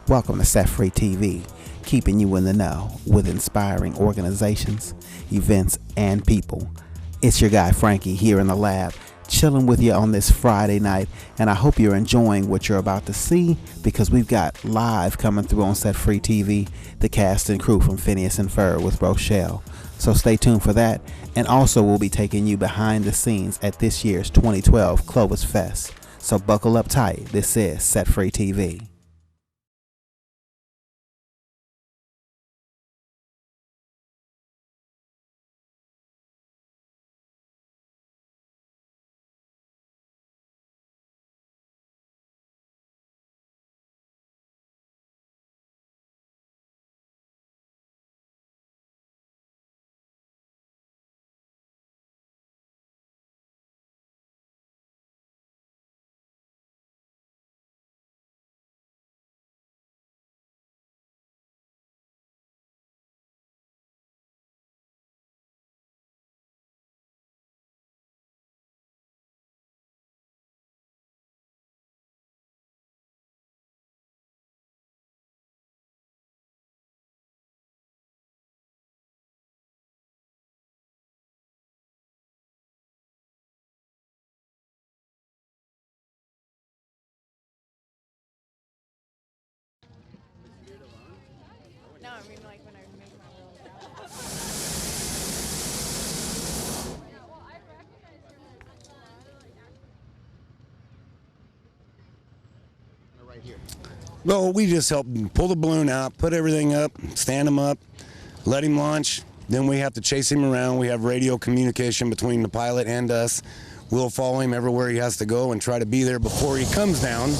Welcome to Set Free TV, keeping you in the know with inspiring organizations, events, and people. It's your guy Frankie here in the lab, chilling with you on this Friday night, and I hope you're enjoying what you're about to see, because we've got live coming through on Set Free TV, the cast and crew from Phineas and Ferb with Rochelle. So stay tuned for that, and also we'll be taking you behind the scenes at this year's 2012 Clovis Fest. So buckle up tight. This is Set Free TV. No, I mean like when I make my little. Right here. Well, we just help him pull the balloon out, put everything up, stand him up, let him launch. Then we have to chase him around. We have radio communication between the pilot and us. We'll follow him everywhere he has to go and try to be there before he comes down.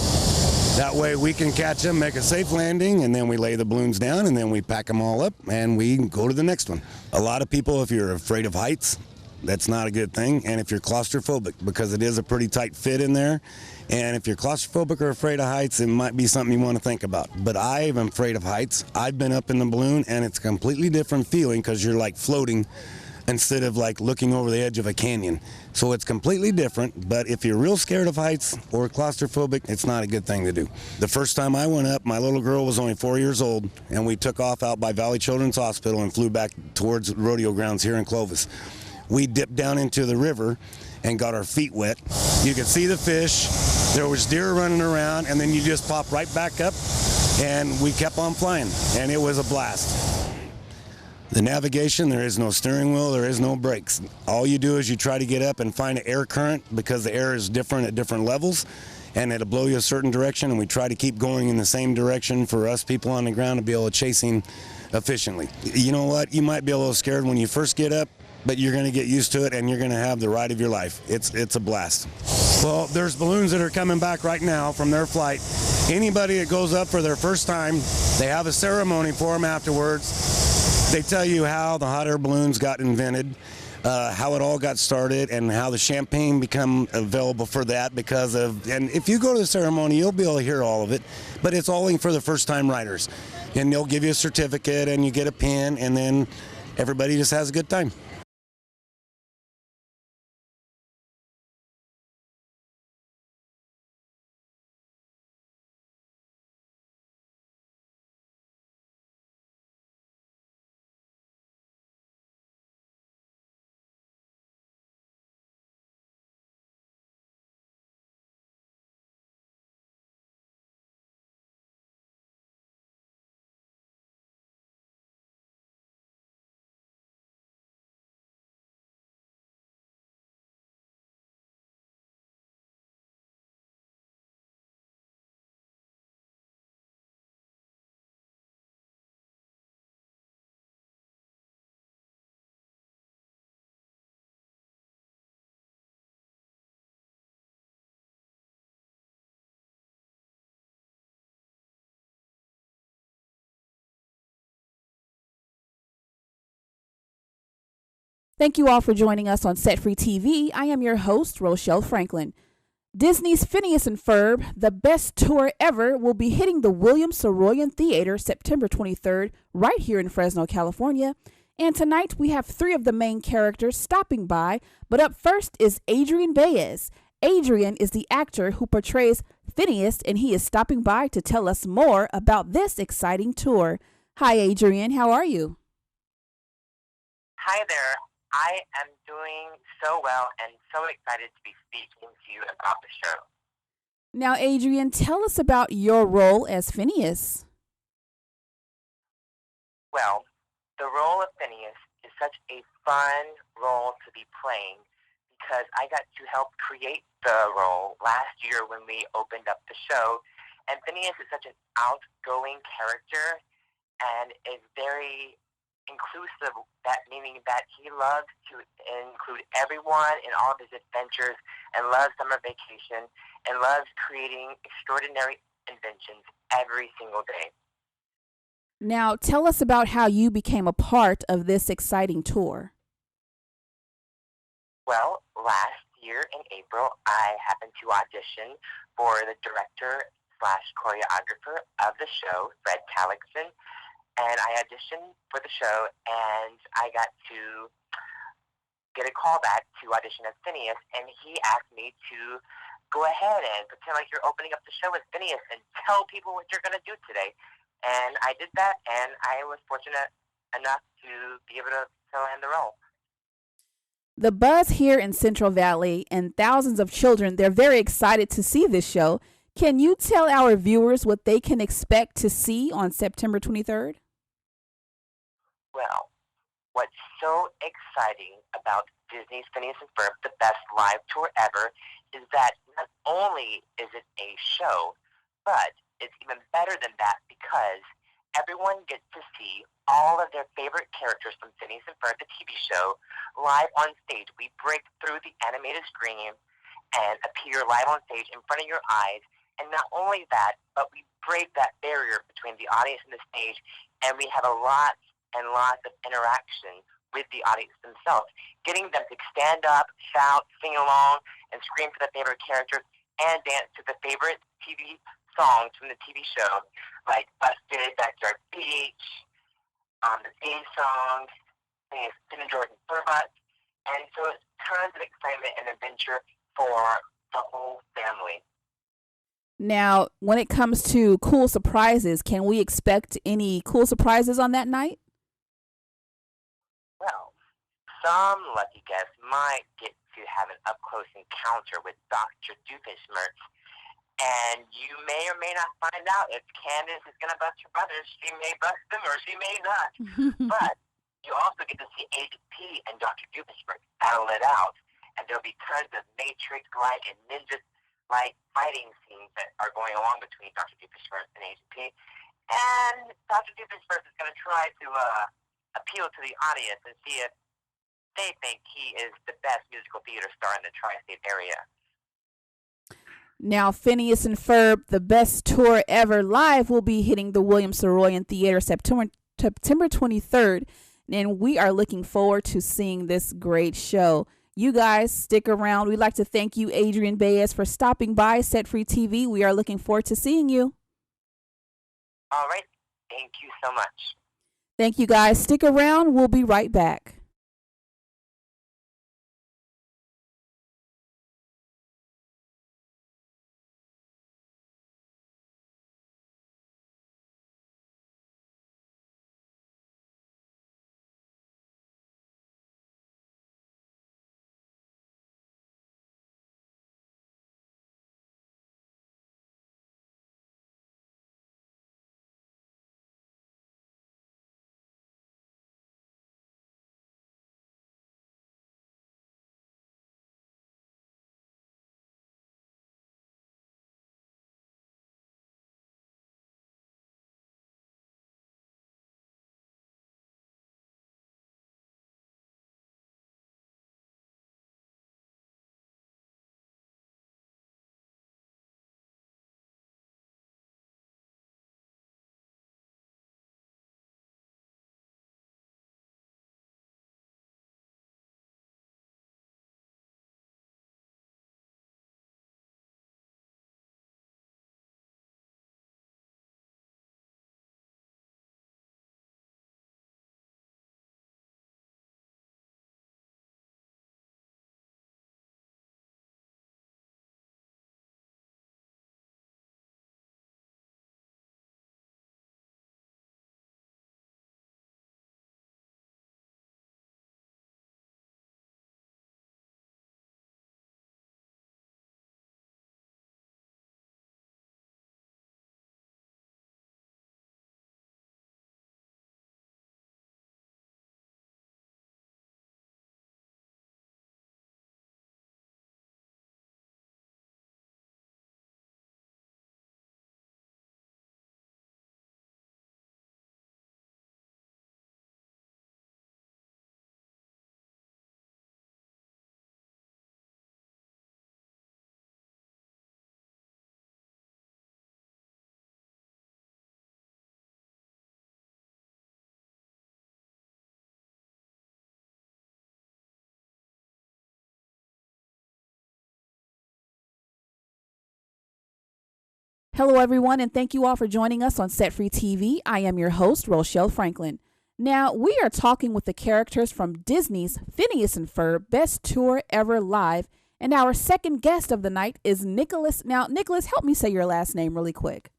That way we can catch him, make a safe landing, and then we lay the balloons down, and then we pack them all up, and we go to the next one. A lot of people, if you're afraid of heights, that's not a good thing. And if you're claustrophobic, because it is a pretty tight fit in there, and if you're claustrophobic or afraid of heights, it might be something you want to think about. But I am afraid of heights. I've been up in the balloon, and it's a completely different feeling because you're like floating instead of like looking over the edge of a canyon. So it's completely different, but if you're real scared of heights or claustrophobic, it's not a good thing to do. The first time I went up, my little girl was only 4 years old, and we took off out by Valley Children's Hospital and flew back towards rodeo grounds here in Clovis. We dipped down into the river and got our feet wet. You could see the fish, there was deer running around, and then you just pop right back up, and we kept on flying, and it was a blast. The navigation, there is no steering wheel, there is no brakes. All you do is you try to get up and find an air current, because the air is different at different levels, and it'll blow you a certain direction, and we try to keep going in the same direction for us people on the ground to be able to chase him efficiently. You know what? You might be a little scared when you first get up, but you're going to get used to it, and you're going to have the ride of your life. It's a blast. Well, there's balloons that are coming back right now from their flight. Anybody that goes up for their first time, they have a ceremony for them afterwards. They tell you how the hot air balloons got invented, how it all got started, and how the champagne become available for that because of, and if you go to the ceremony, you'll be able to hear all of it, but it's only for the first time riders. And they'll give you a certificate and you get a pin, and then everybody just has a good time. Thank you all for joining us on Set Free TV. I am your host, Rochelle Franklin. Disney's Phineas and Ferb, the best tour ever, will be hitting the William Saroyan Theater September 23rd, right here in Fresno, California. And tonight we have 3 of the main characters stopping by, but up first is Adrian Baez. Adrian is the actor who portrays Phineas, and he is stopping by to tell us more about this exciting tour. Hi, Adrian. How are you? Hi there. I am doing so well and so excited to be speaking to you about the show. Now, Adrian, tell us about your role as Phineas. Well, the role of Phineas is such a fun role to be playing because I got to help create the role last year when we opened up the show. And Phineas is such an outgoing character and is very inclusive, that meaning that he loves to include everyone in all of his adventures and loves summer vacation and loves creating extraordinary inventions every single day. Now, tell us about how you became a part of this exciting tour. Well, last year in April, I happened to audition for the director slash choreographer of the show, Fred Calixon, and I auditioned for the show, and I got to get a call back to audition as Phineas, and he asked me to go ahead and pretend like you're opening up the show as Phineas and tell people what you're going to do today. And I did that, and I was fortunate enough to be able to land the role. The buzz here in Central Valley and thousands of children, they're very excited to see this show. Can you tell our viewers what they can expect to see on September 23rd? Well, what's so exciting about Disney's Phineas and Ferb, the best live tour ever, is that not only is it a show, but it's even better than that because everyone gets to see all of their favorite characters from Phineas and Ferb, the TV show, live on stage. We break through the animated screen and appear live on stage in front of your eyes. And not only that, but we break that barrier between the audience and the stage, and we have a lot and lots of interaction with the audience themselves, getting them to stand up, shout, sing along, and scream for their favorite characters, and dance to the favorite TV songs from the TV show, like Busted, Backyard Beach, the theme song, Finn and Jordan Burbot. And so it's tons of excitement and adventure for the whole family. Now, when it comes to cool surprises, can we expect any cool surprises on that night? Well, some lucky guests might get to have an up-close encounter with Dr. Doofenshmirtz, and you may or may not find out if Candace is going to bust her brothers. She may bust them or she may not. But you also get to see Agent P and Dr. Doofenshmirtz battle it out, and there'll be tons of Matrix-like and ninja-like fighting scenes that are going along between Dr. Doofenshmirtz and Agent P. And Dr. Doofenshmirtz is going to try to appeal to the audience and see if they think he is the best musical theater star in the tri-state area. Now, Phineas and Ferb, the best tour ever live, will be hitting the William Saroyan Theater September 23rd, and we are looking forward to seeing this great show. You guys stick around. We'd like to thank you, Adrian Baez, for stopping by Set Free TV. We are looking forward to seeing you. All right. Thank you so much. Thank you, guys. Stick around. We'll be right back. Hello, everyone, and thank you all for joining us on Set Free TV. I am your host, Rochelle Franklin. Now, we are talking with the characters from Disney's Phineas and Ferb Best Tour Ever Live, and our second guest of the night is Nicholas. Now, Nicholas, help me say your last name really quick.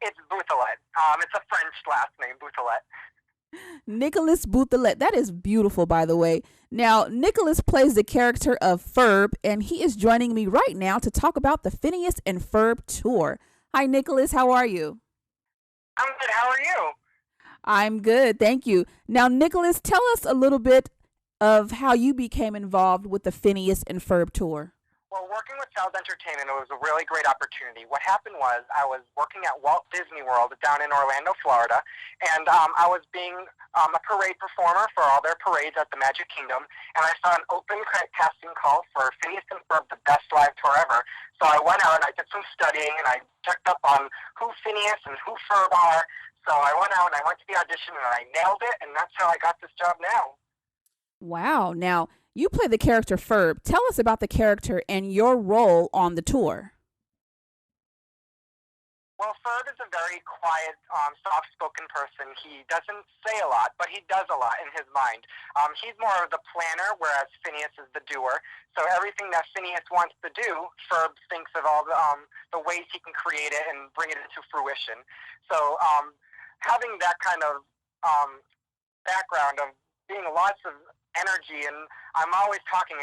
It's Bouthelette. It's a French last name, Bouthelette. Nicholas Bouthelette. That is beautiful, by the way. Now, Nicholas plays the character of Ferb, and he is joining me right now to talk about the Phineas and Ferb tour. Hi, Nicholas. How are you? I'm good. How are you? I'm good. Thank you. Now, Nicholas, tell us a little bit of how you became involved with the Phineas and Ferb tour. Well, working with Sal's Entertainment, it was a really great opportunity. What happened was I was working at Walt Disney World down in Orlando, Florida, and I was being a parade performer for all their parades at the Magic Kingdom, and I saw an open casting call for Phineas and Ferb, the best live tour ever. So I went out and I did some studying, and I checked up on who Phineas and who Ferb are. So I went out and I went to the audition, and I nailed it, and that's how I got this job now. Wow. Now, you play the character Ferb. Tell us about the character and your role on the tour. Well, Ferb is a very quiet, soft-spoken person. He doesn't say a lot, but he does a lot in his mind. He's more of the planner, whereas Phineas is the doer. So everything that Phineas wants to do, Ferb thinks of all the ways he can create it and bring it into fruition. So having that kind of background of being lots of energy, and I'm always talking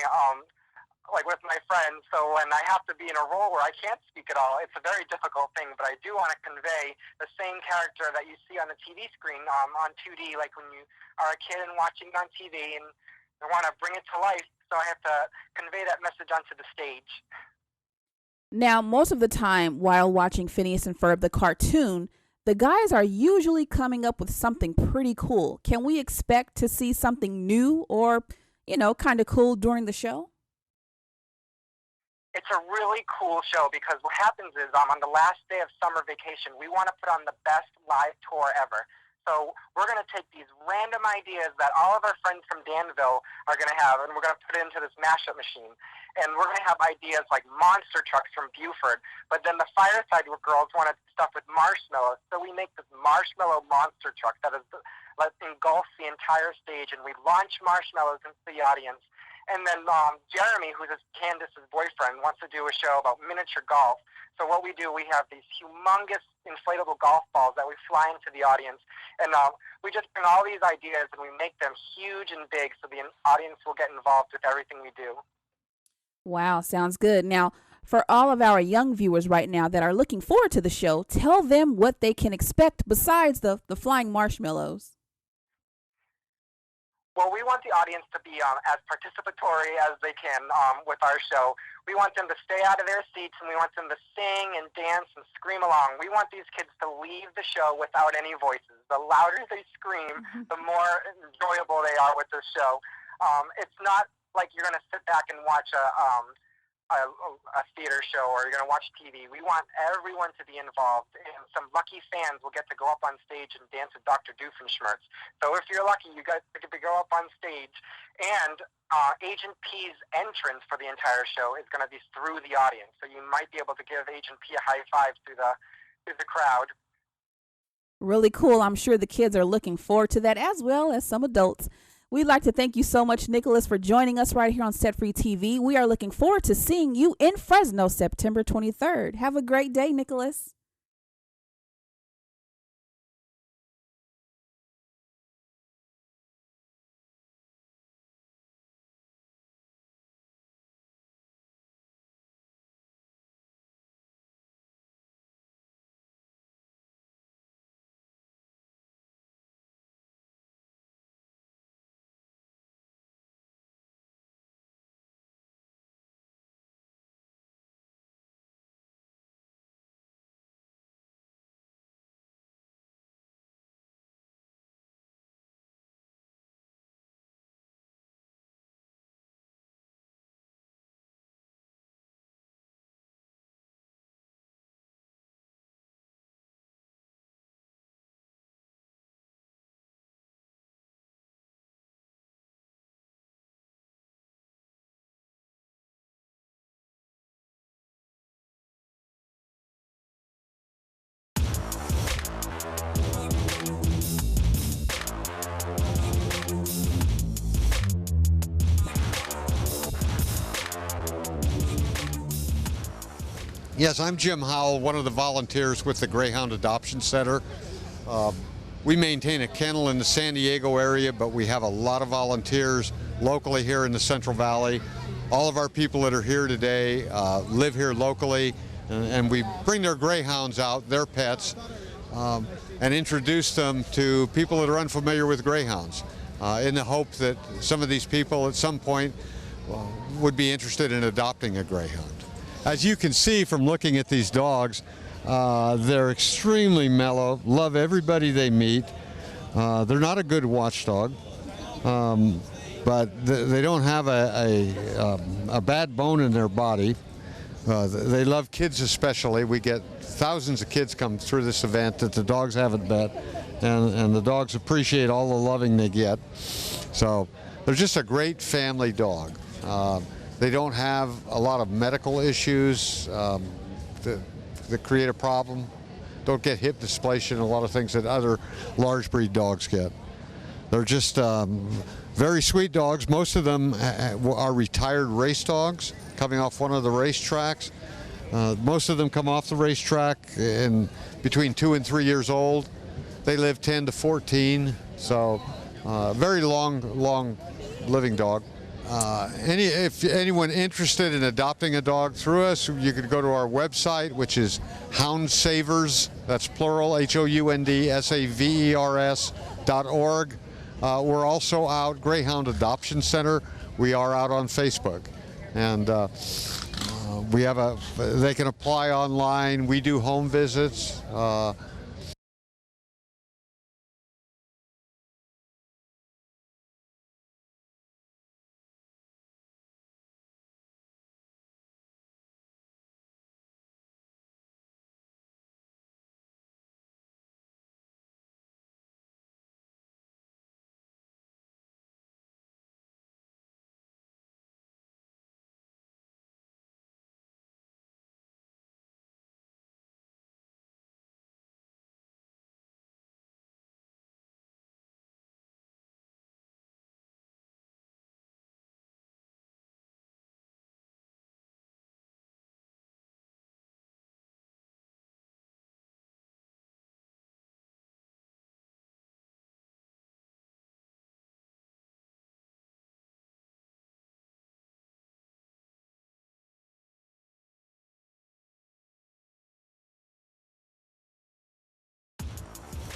like with my friends, so when I have to be in a role where I can't speak at all, it's a very difficult thing, but I do want to convey the same character that you see on the TV screen on 2D, like when you are a kid and watching on TV, and I want to bring it to life, so I have to convey that message onto the stage. Now, most of the time while watching Phineas and Ferb, the cartoon, the guys are usually coming up with something pretty cool. Can we expect to see something new or, kind of cool during the show? It's a really cool show because what happens is on the last day of summer vacation, we want to put on the best live tour ever. So we're going to take these random ideas that all of our friends from Danville are going to have, and we're going to put it into this mashup machine. And we're going to have ideas like monster trucks from Buford, but then the Fireside girls wanted stuff with marshmallows. So we make this marshmallow monster truck that engulfs the entire stage, and we launch marshmallows into the audience. And then Jeremy, who's Candace's boyfriend, wants to do a show about miniature golf. So what we do, we have these humongous inflatable golf balls that we fly into the audience. And we just bring all these ideas and we make them huge and big so the audience will get involved with everything we do. Wow, sounds good. Now, for all of our young viewers right now that are looking forward to the show, tell them what they can expect besides the flying marshmallows. Well, we want the audience to be as participatory as they can with our show. We want them to stay out of their seats, and we want them to sing and dance and scream along. We want these kids to leave the show without any voices. The louder they scream, the more enjoyable they are with the show. It's not like you're going to sit back and watch a theater show or you're going to watch TV. We want everyone to be involved, and some lucky fans will get to go up on stage and dance with Dr. Doofenshmirtz. So if you're lucky, you get to go up on stage, and Agent P's entrance for the entire show is going to be through the audience. So you might be able to give Agent P a high five through the crowd. Really cool. I'm sure the kids are looking forward to that as well as some adults. We'd like to thank you so much, Nicholas, for joining us right here on Set Free TV. We are looking forward to seeing you in Fresno, September 23rd. Have a great day, Nicholas. Yes, I'm Jim Howell, one of the volunteers with the Greyhound Adoption Center. We maintain a kennel in the San Diego area, but we have a lot of volunteers locally here in the Central Valley. All of our people that are here today live here locally, and we bring their greyhounds out, their pets, and introduce them to people that are unfamiliar with greyhounds, in the hope that some of these people at some point would be interested in adopting a greyhound. As you can see from looking at these dogs, they're extremely mellow, love everybody they meet. They're not a good watchdog, but they don't have a bad bone in their body. They love kids especially. We get thousands of kids come through this event that the dogs haven't met, and the dogs appreciate all the loving they get. So they're just a great family dog. They don't have a lot of medical issues that create a problem. Don't get hip dysplasia and a lot of things that other large breed dogs get. They're just very sweet dogs. Most of them are retired race dogs coming off one of the racetracks. Most of them come off the racetrack in between 2 and 3 years old. They live 10 to 14, so very long living dog. If anyone interested in adopting a dog through us, you could go to our website, which is Houndsavers, that's plural, HOUNDSAVERS.org. We're also out, Greyhound Adoption Center. We are out on Facebook. And they can apply online. We do home visits.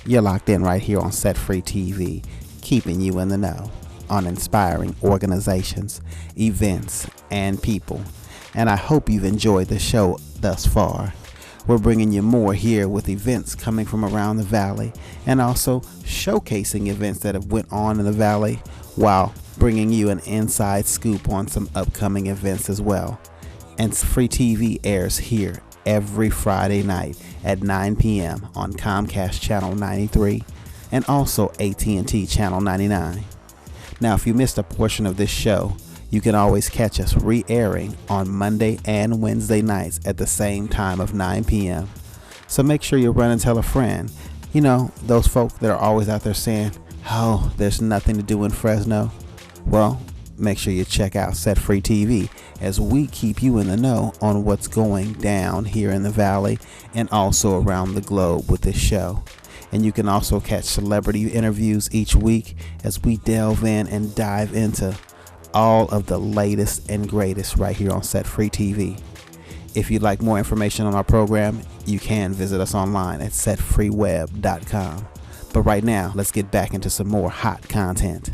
You're locked in right here on Set Free TV, keeping you in the know on inspiring organizations, events, and people. And I hope you've enjoyed the show thus far. We're bringing you more here with events coming from around the valley and also showcasing events that have went on in the valley while bringing you an inside scoop on some upcoming events as well. And Free TV airs here every Friday night at 9 p.m. on Comcast Channel 93 and also AT&T Channel 99. Now, if you missed a portion of this show, you can always catch us re-airing on Monday and Wednesday nights at the same time of 9 p.m. So make sure you run and tell a friend. You know, those folk that are always out there saying, oh, there's nothing to do in Fresno. Well, make sure you check out Set Free TV as we keep you in the know on what's going down here in the valley and also around the globe with this show. And you can also catch celebrity interviews each week as we delve in and dive into all of the latest and greatest right here on Set Free TV. If you'd like more information on our program, you can visit us online at setfreeweb.com. But right now, let's get back into some more hot content.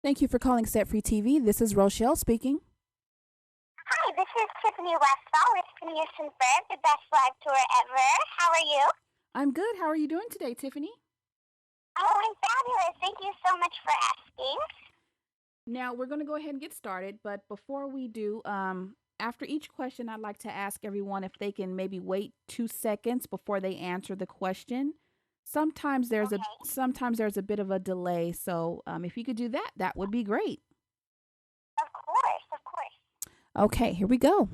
Thank you for calling Set Free TV. This is Rochelle speaking. Hi, this is Tiffany Westfall with Phineas Ferb, the best live tour ever. How are you? I'm good. How are you doing today, Tiffany? Oh, I'm fabulous. Thank you so much for asking. Now, we're going to go ahead and get started, but before we do, after each question, I'd like to ask everyone if they can maybe wait 2 seconds before they answer the question. Sometimes there's a bit of a delay, so if you could do that, that would be great. Of course, of course. Okay, here we go.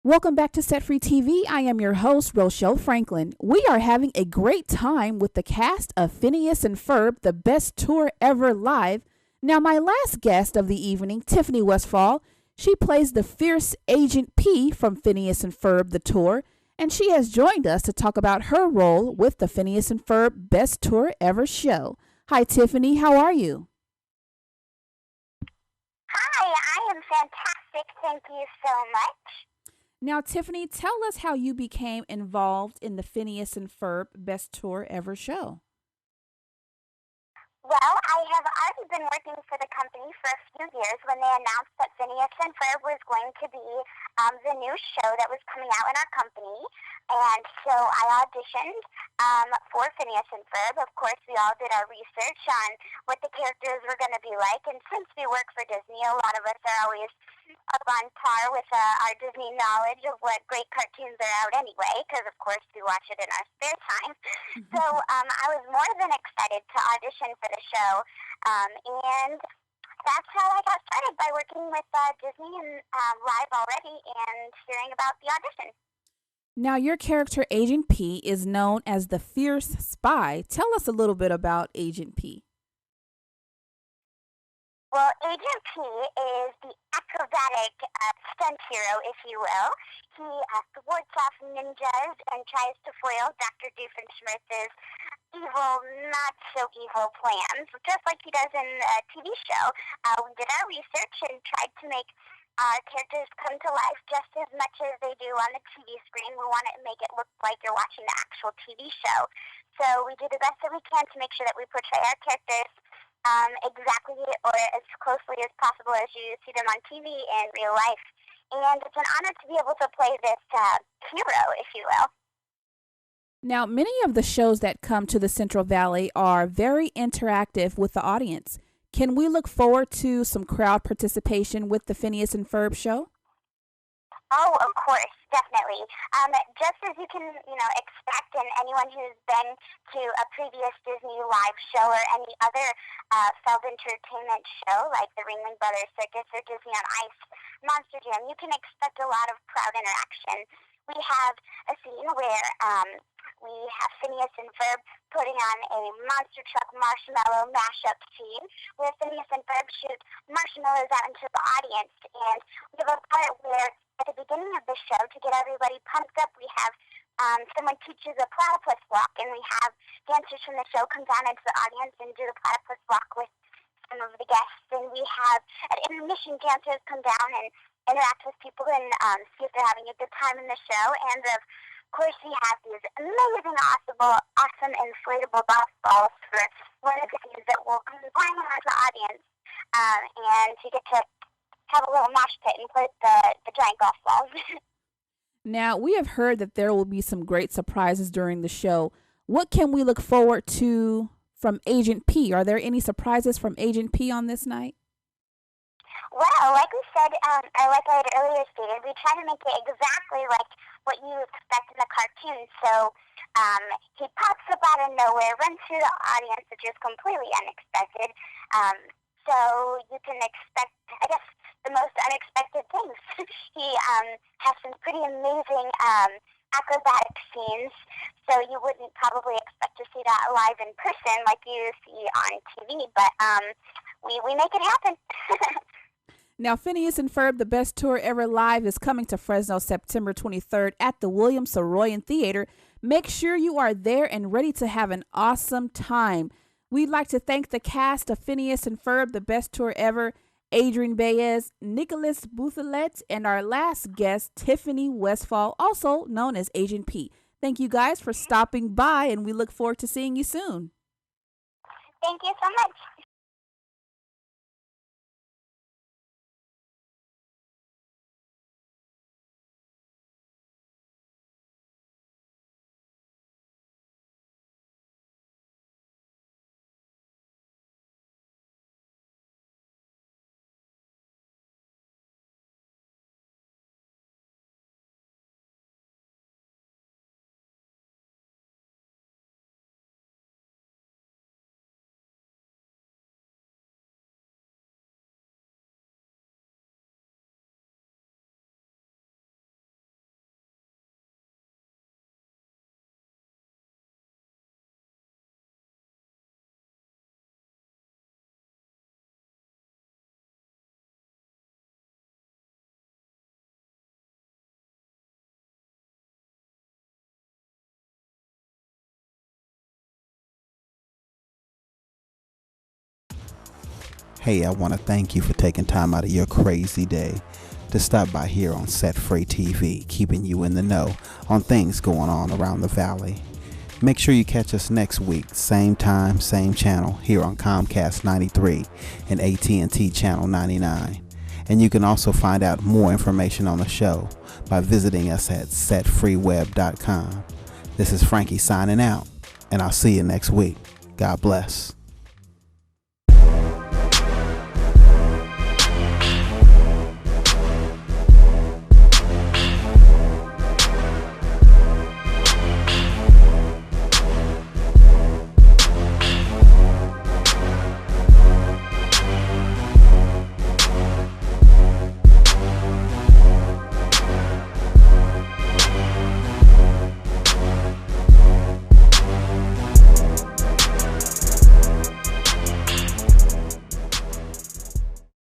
Welcome back to Set Free TV. I am your host, Rochelle Franklin. We are having a great time with the cast of Phineas and Ferb, the best tour ever live. Now, my last guest of the evening, Tiffany Westfall, she plays the fierce Agent P from Phineas and Ferb, the tour, and she has joined us to talk about her role with the Phineas and Ferb Best Tour Ever show. Hi, Tiffany. How are you? Hi, I am fantastic. Thank you so much. Now, Tiffany, tell us how you became involved in the Phineas and Ferb Best Tour Ever show. Well, I have already been working for the company for a few years when they announced that Phineas and Ferb was going to be the new show that was coming out in our company. And so I auditioned for Phineas and Ferb. Of course, we all did our research on what the characters were going to be like. And since we work for Disney, a lot of us are always up on par with our Disney knowledge of what great cartoons are out anyway, because, of course, we watch it in our spare time. So I was more than excited to audition for the show. And that's how I got started, by working with Disney and live already and hearing about the audition. Now, your character, Agent P, is known as the fierce spy. Tell us a little bit about Agent P. Well, Agent P is the acrobatic stunt hero, if you will. He thwarts off ninjas and tries to foil Dr. Doofenshmirtz's evil, not-so-evil plans, just like he does in a TV show. We did our research and tried to make our characters come to life just as much as they do on the TV screen. We want to make it look like you're watching the actual TV show. So we do the best that we can to make sure that we portray our characters exactly or as closely as possible as you see them on TV in real life. And it's an honor to be able to play this hero, if you will. Now, many of the shows that come to the Central Valley are very interactive with the audience. Can we look forward to some crowd participation with the Phineas and Ferb show? Oh, of course, definitely. Just as you can, expect, and anyone who's been to a previous Disney live show or any other Feld Entertainment show, like the Ringling Brothers Circus or Disney on Ice Monster Jam, you can expect a lot of crowd interaction. We have a scene where we have Phineas and Ferb putting on a monster truck marshmallow mashup scene where Phineas and Ferb shoot marshmallows out into the audience. And we have a part where at the beginning of the show, to get everybody pumped up, we have someone teaches a platypus walk, and we have dancers from the show come down into the audience and do the platypus walk with some of the guests. And we have at intermission dancers come down and interact with people and see if they're having a good time in the show. And of course, we have these amazing, awesome inflatable golf balls for one of the scenes that will combine around the audience, and you get to have a little mosh pit and play the giant golf balls. Now, we have heard that there will be some great surprises during the show. What can we look forward to from Agent P? Are there any surprises from Agent P on this night? Well, like we said, or like I had earlier stated, we try to make it exactly like what you expect in the cartoon. So he pops up out of nowhere, runs through the audience, which is completely unexpected. So you can expect, I guess, the most unexpected things. He has some pretty amazing acrobatic scenes, so you wouldn't probably expect to see that live in person like you see on TV, but we make it happen. Now, Phineas and Ferb, the best tour ever live, is coming to Fresno September 23rd at the William Saroyan Theater. Make sure you are there and ready to have an awesome time. We'd like to thank the cast of Phineas and Ferb, the best tour ever, Adrian Baez, Nicholas Bouthelette, and our last guest, Tiffany Westfall, also known as Agent P. Thank you guys for stopping by, and we look forward to seeing you soon. Thank you so much. Hey, I want to thank you for taking time out of your crazy day to stop by here on Set Free TV, keeping you in the know on things going on around the valley. Make sure you catch us next week, same time, same channel, here on Comcast 93 and AT&T Channel 99. And you can also find out more information on the show by visiting us at setfreeweb.com. This is Frankie signing out, and I'll see you next week. God bless.